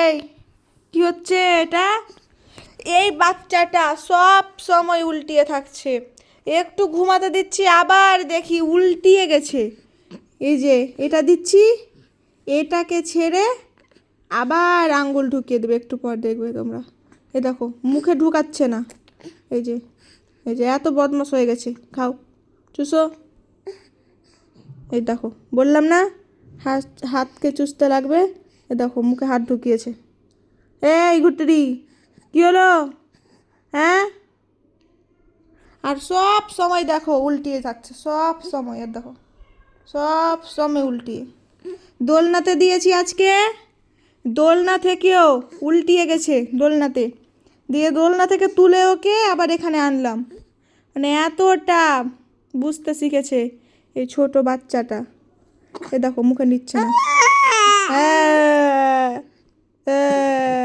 এই কি হচ্ছে এটা? এই বাচ্চাটা সব সময় উল্টিয়ে থাকছে। একটু ঘুমাতে দিচ্ছি আবার দেখি উল্টিয়ে গেছে। এই যে এটা দিচ্ছি, এটাকে ছেড়ে আবার আঙ্গুল ঢুকিয়ে দেবে, একটু পর দেখবে তোমরা। এই দেখো মুখে ঢুকাচ্ছে না। এই যে এই যে এত বদমাশ হয়ে গেছে। খাও, চুষো। এই দেখো বললাম না হাতকে চুষতে লাগবে। এই দেখো মুখে হাত ঢুকিয়েছে। এই ঘুরতেরি, কি হলো? হ্যাঁ, আর সব সময় দেখো উল্টিয়ে থাকছে, সব সময়। আর দেখো সব সময় উল্টিয়ে। দোলনাতে দিয়েছি আজকে, দোলনা থেকেও উল্টিয়ে গেছে। দোলনাতে দিয়ে দোলনা থেকে তুলে ওকে আবার এখানে আনলাম। মানে এতটা বুঝতে শিখেছে এই ছোট বাচ্চাটা। এ দেখো মুখে নিচ্ছে না। হ্যাঁ, হ্যাঁ।